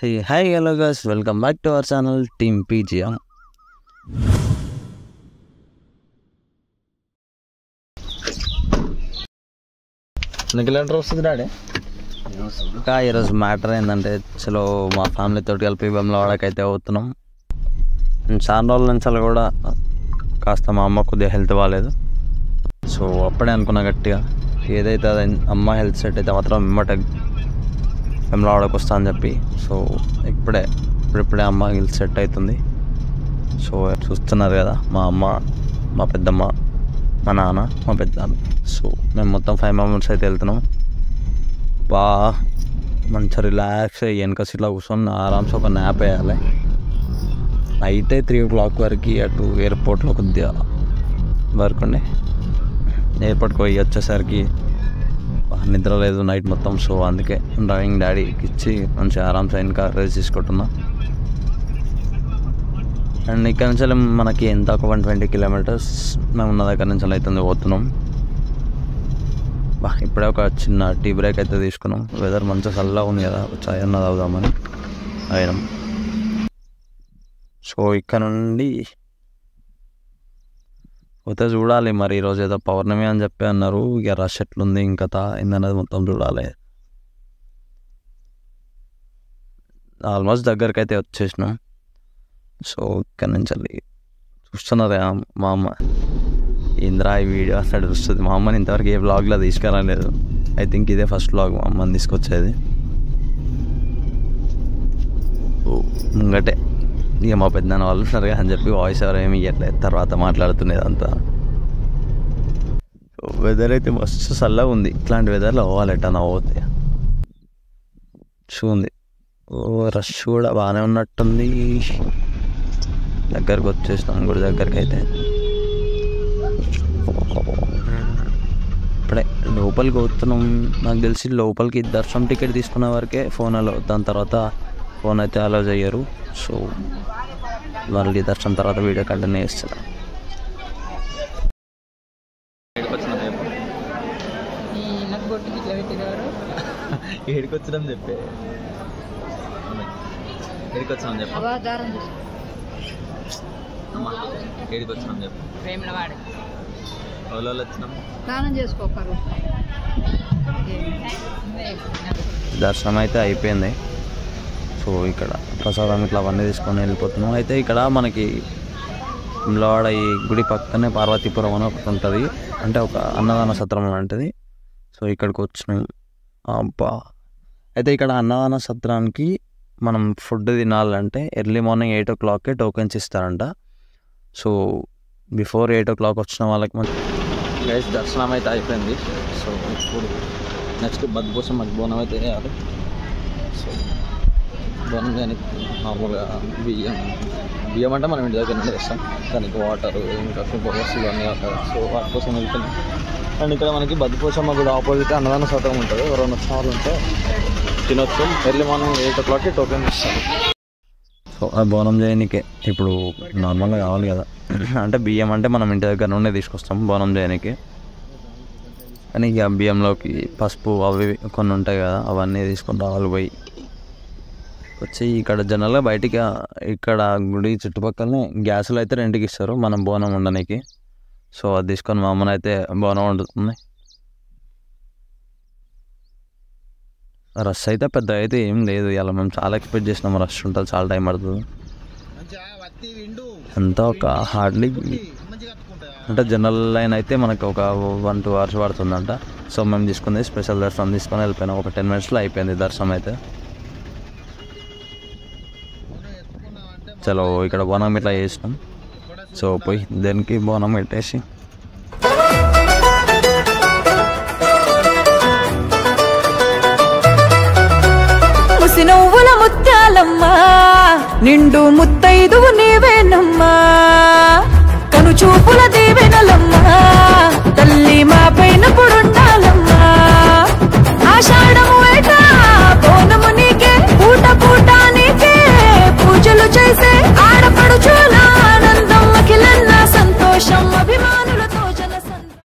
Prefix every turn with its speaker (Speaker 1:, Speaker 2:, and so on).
Speaker 1: Hey, hi, hello guys, welcome back to our channel Team PGM. ఇంకా ఈరోజు matter ఏంటంటే చలో మా ఫ్యామిలీ తోటి కలిపి వేములవాడకి అయితే అవుతున్నాం. చాలా రోజుల నుంచి కూడా కాస్త మా అమ్మ కొద్దిగా హెల్త్ బాగాలేదు. సో అప్పుడే అనుకున్నా గట్టిగా ఏదైతే అమ్మ హెల్త్ సెట్ అయితే మాత్రం వెంబటే వేములవాడకి వస్తా అని చెప్పి. సో ఇప్పుడే అమ్మ హెల్త్ సెట్ అవుతుంది. సో చూస్తున్నారు కదా మా అమ్మ, మా పెద్దమ్మ, మా నాన్న, మా పెద్దనాన్న. సో మేము మొత్తం 5 మెంబర్స్ అయితే వెళ్తున్నాం. మంచిగా రిలాక్స్ అయ్యి వెనక సీట్లో కూర్చొని ఆరామ్స్ ఒక న్యాప్ వేయాలి. అయితే 3 o'clock వరకు అటు ఎయిర్పోర్ట్లో కొద్దిగా వర్క్ ఉండే, ఎయిర్పోర్ట్కి పోయి వచ్చేసరికి నిద్ర లేదు నైట్ మొత్తం. సో అందుకే డ్రైవింగ్ డాడీకి ఇచ్చి మంచిగా ఆరామ్స్ ఇంకా రేస్ తీసుకుంటున్నా. అండ్ ఇక్కడ నుంచి మనకి ఎంత ఒక 120 kilometers మేము ఉన్న దగ్గర నుంచి అవుతుంది పోతున్నాం. ఇప్పుడే ఒక చిన్న టీ బ్రేక్ అయితే తీసుకున్నాం. వెదర్ మంచిగా చల్లగా ఉంది కదా, చాయ్ అన్న తాగుదామని అయినాం. సో ఇక్కడ నుండి పోతే చూడాలి మరి. ఈరోజు ఏదో పౌర్ణమి అని చెప్పి అన్నారు. ఇక రష్ ఎట్లుంది ఇంకా ఏందనేది మొత్తం చూడాలి. ఆల్మోస్ట్ దగ్గరికి అయితే వచ్చేసినాం. సో ఇక్కడ నుంచి చూస్తున్నారు మా అమ్మ, ఇంద్రా ఈ వీడియో అసలు వస్తుంది. మా అమ్మని ఇంతవరకు ఏ వ్లాగ్లో తీసుకురాలేదు. ఐ థింక్ ఇదే ఫస్ట్ వ్లాగ్ మా అమ్మని తీసుకొచ్చేది. ముంగటే ఇక మా పెద్దనాన్న వాళ్ళు ఉన్నారు అని చెప్పి వాయిస్ ఎవరు ఏమి ఇవ్వట్లేదు, తర్వాత మాట్లాడుతున్నది అంతా. వెదర్ అయితే మస్తు చల్లగా ఉంది. ఇట్లాంటి వెదర్లో పోవాలి ఎట్టన్నా పోతే. చూంది రష్ కూడా బాగానే ఉన్నట్టుంది. దగ్గరకు వచ్చేసినాం గుడి దగ్గరికి. అయితే ఇప్పుడే లోపలికి పోతున్నాం. నాకు తెలిసి లోపలికి దర్శనం టికెట్ తీసుకునే వరకే ఫోన్ అలో, దాని తర్వాత ఫోన్ అయితే అలో చేయరు. సో వాళ్ళకి దర్శనం తర్వాత వీడియో కంటిన్యూ చేస్తున్నా. ఏడికి వచ్చినాం చెప్పే, ఏడికి వచ్చినాం చెప్ప, ఏడికి వచ్చినాం చెప్పు. ఎవరు వచ్చినాం స్నానం చేసుకోకరు. దర్శనం అయితే అయిపోయింది. సో ఇక్కడ ప్రసాదం ఇట్లా అవన్నీ తీసుకొని వెళ్ళిపోతున్నాం. అయితే ఇక్కడ మనకి వేములవాడ ఈ గుడి పక్కనే పార్వతీపురం అని ఒకటి ఉంటుంది, అంటే ఒక అన్నదాన సత్రం లాంటిది. సో ఇక్కడికి వచ్చినాం. అబ్బా, అయితే ఇక్కడ అన్నదాన సత్రానికి మనం ఫుడ్ తినాలంటే ఎర్లీ మార్నింగ్ 8 o'clock టోకెన్స్ ఇస్తారంట. సో బిఫోర్ 8 o'clock వచ్చిన వాళ్ళకి గైస్ దర్శనం అయితే అయిపోయింది. సో ఇప్పుడు నెక్స్ట్ బద్భూసం బోనం అయితే వేయాలి. సో బోనం కానీ మామూలుగా బియ్యం అంటే మనం ఇంటి దగ్గర నుండి వేస్తాం, దానికి వాటర్ ఇంకా వస్తువులు అన్నీ అవుతాయి. సో వాటి కోసం వెళ్తున్నాం. అండ్ ఇక్కడ మనకి బద్భూసమ్మ కూడా ఆపోజిట్ అన్నదాన సత్రం ఉంటుంది. ఎవరైనా వచ్చిన వాళ్ళు ఉంటే తినొచ్చు. ఎర్లీ మార్నింగ్ 8 o'clock టోకెన్ ఇస్తాం. సో ఆ బోనం చేయడానికి ఇప్పుడు నార్మల్గా కావాలి కదా, అంటే బియ్యం అంటే మనం ఇంటి దగ్గర నుండే తీసుకొస్తాం బోనం చేయడానికి. కానీ ఇక బియ్యంలోకి పసుపు అవి కొన్ని ఉంటాయి కదా, అవన్నీ తీసుకొని రావాలి. పోయి వచ్చి ఇక్కడ జనరల్గా బయటికి ఇక్కడ గుడి చుట్టుపక్కలనే గ్యాసులు అయితే రెంట్కి ఇస్తారు మనం బోనం వండడానికి. సో అది తీసుకొని మా అమ్మని అయితే బోనం వండుతుంది. రష్ అయితే పెద్ద అయితే ఏం లేదు. ఇలా మేము చాలా ఎక్స్పెక్ట్ చేసినాము రష్ ఉంటుంది, చాలా టైం పడుతుంది. అంతా ఒక హార్డ్లీ అంటే జనరల్ లైన్ అయితే మనకు ఒక 1-2 hours పడుతుందంట. సో మేము తీసుకుంది స్పెషల్ దర్శనం తీసుకొని వెళ్ళిపోయినాం. ఒక 10 minutes అయిపోయింది దర్శనం అయితే. చలో ఇక్కడ బోనం ఇట్లా చేసినాం. సో పోయి దేనికి బోనం పెట్టేసి
Speaker 2: నువ్వుల ముత్యాలమ్మా, నిండు ముత్తైదువు నీవేనమ్మా, కను చూపుల దీవెనలమ్మ,